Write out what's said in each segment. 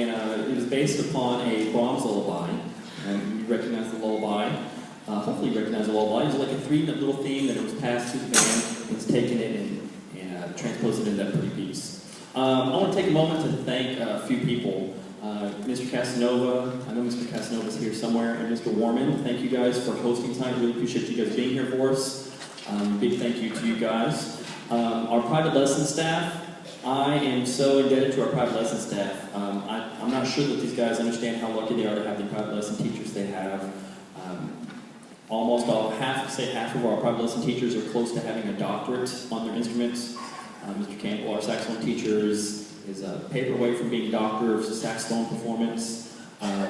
and it was based upon a Brahms lullaby. You recognize the lullaby. Hopefully you recognize the lullaby. It's like a three-note little theme that it was passed to the band. It's taken it and transposed it into that pretty piece. I want to take a moment to thank a few people. Mr. Casanova, I know Mr. Casanova's here somewhere, and Mr. Warman, thank you guys for hosting tonight. Really appreciate you guys being here for us. Big thank you to you guys. Our private lesson staff, I am so indebted to our private lesson staff. I'm not sure that these guys understand how lucky they are to have the private lesson teachers they have. Almost half of our private lesson teachers are close to having a doctorate on their instruments. Mr. Campbell, our saxophone teacher, is a paperweight from being doctor of saxophone performance. Our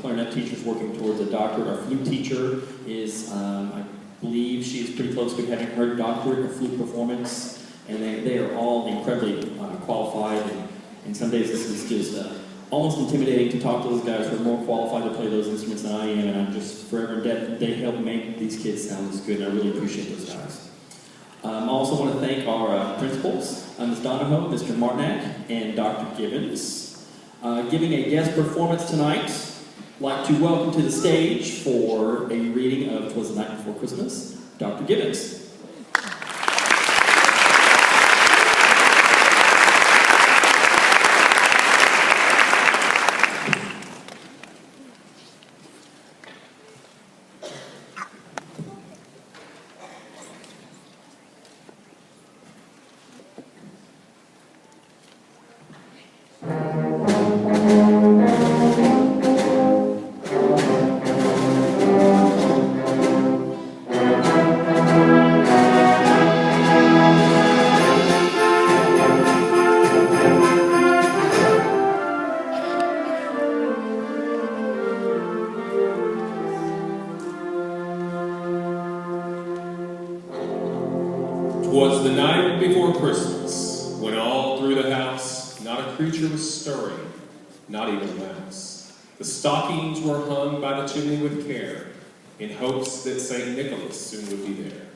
clarinet teacher is working towards a doctorate. Our flute teacher is, I believe she is pretty close to having her doctorate of flute performance. And they are all incredibly qualified. And some days this is just almost intimidating to talk to those guys who are more qualified to play those instruments than I am. And I'm just forever indebted. They help make these kids sound as good, and I really appreciate those guys. I also want to thank our principals, Ms. Donahoe, Mr. Martinack, and Dr. Gibbons. Giving a guest performance tonight, I'd like to welcome to the stage for a reading of 'Twas the Night Before Christmas, Dr. Gibbons. Was the night before Christmas, when all through the house not a creature was stirring, not even a mouse. The stockings were hung by the chimney with care, in hopes that St. Nicholas soon would be there.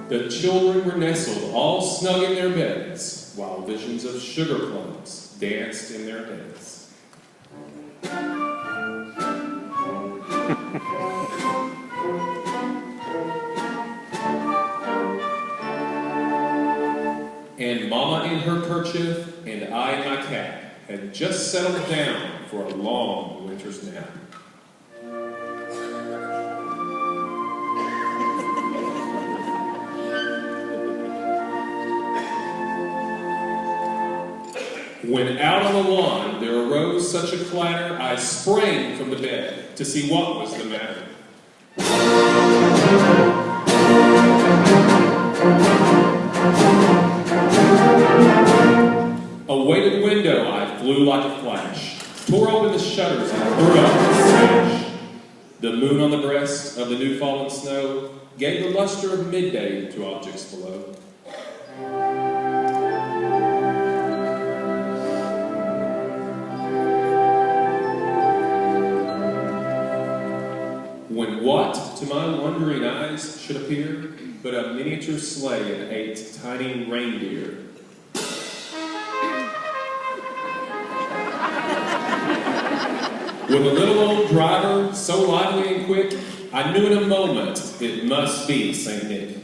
The children were nestled all snug in their beds, while visions of sugar plums danced in their heads. And Mama in her kerchief and I in my cap had just settled down for a long winter's nap. When out on the lawn there arose such a clatter, I sprang from the bed to see what was the matter. A weighted window I flew like a flash, tore open the shutters and threw up the sash. The moon on the breast of the new fallen snow gave the luster of midday to objects below. When what, to my wondering eyes, should appear but a miniature sleigh and 8 tiny reindeer. With a little old driver, so lively and quick, I knew in a moment it must be St. Nick.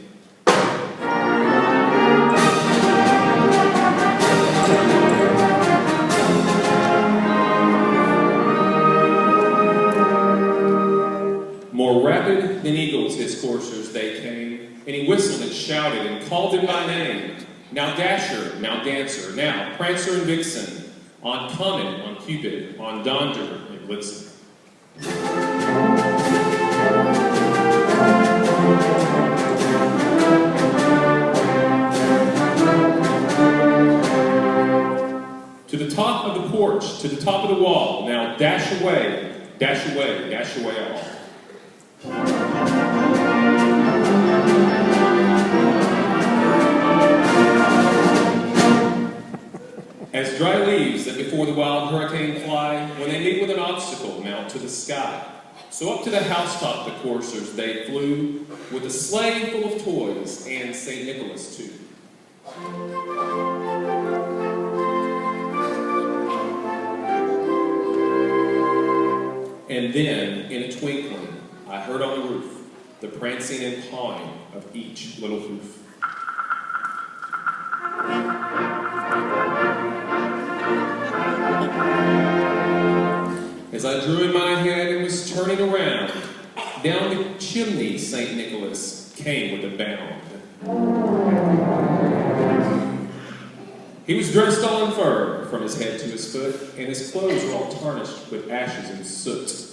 More rapid than eagles his coursers they came, and he whistled and shouted and called them by name. Now Dasher, now Dancer, now Prancer and Vixen, on Comet, on Cupid, on Donder and Blitzen. To the top of the porch, to the top of the wall, now dash away, dash away, dash away all. As dry leaves that before the wild hurricane fly, when they meet with an obstacle, mount to the sky. So up to the housetop the coursers they flew, with a sleigh full of toys and St. Nicholas too. And then, in a twinkling, I heard on the roof the prancing and pawing of each little hoof. As I drew in my head and was turning around, down the chimney St. Nicholas came with a bound. He was dressed all in fur from his head to his foot, and his clothes were all tarnished with ashes and soot.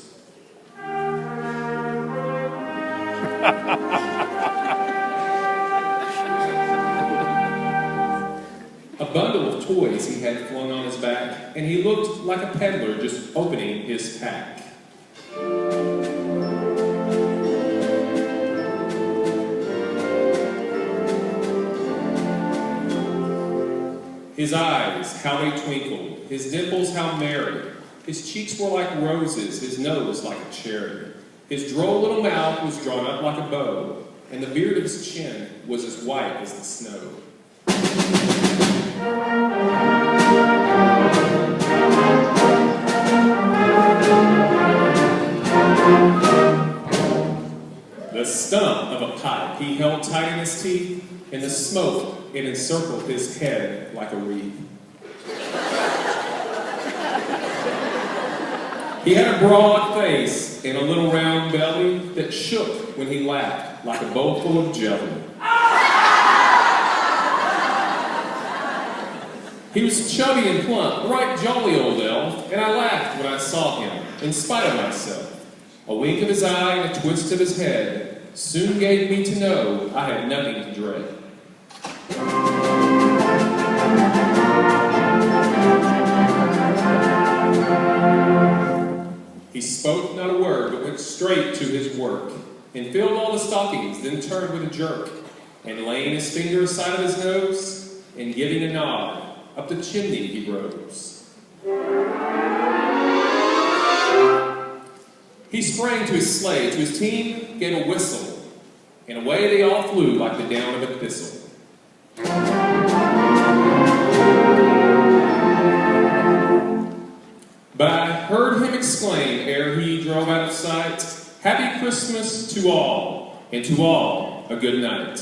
A bundle of toys he had flung on his back, and he looked like a peddler just opening his pack. His eyes, how they twinkled, his dimples, how merry. His cheeks were like roses, his nose like a cherry. His droll little mouth was drawn up like a bow, and the beard of his chin was as white as the snow. The stump of a pipe he held tight in his teeth, and the smoke, it encircled his head like a wreath. He had a broad face and a little round belly that shook when he laughed like a bowl full of jelly. He was chubby and plump, right jolly old elf, and I laughed when I saw him, in spite of myself. A wink of his eye and a twist of his head soon gave me to know I had nothing to dread. He spoke not a word, but went straight to his work, and filled all the stockings, then turned with a jerk, and laying his finger aside of his nose, and giving a nod, up the chimney he rose. He sprang to his sleigh, to his team gave a whistle, and away they all flew like the down of a thistle. But I heard him exclaim ere he drove out of sight, "Happy Christmas to all, and to all a good night."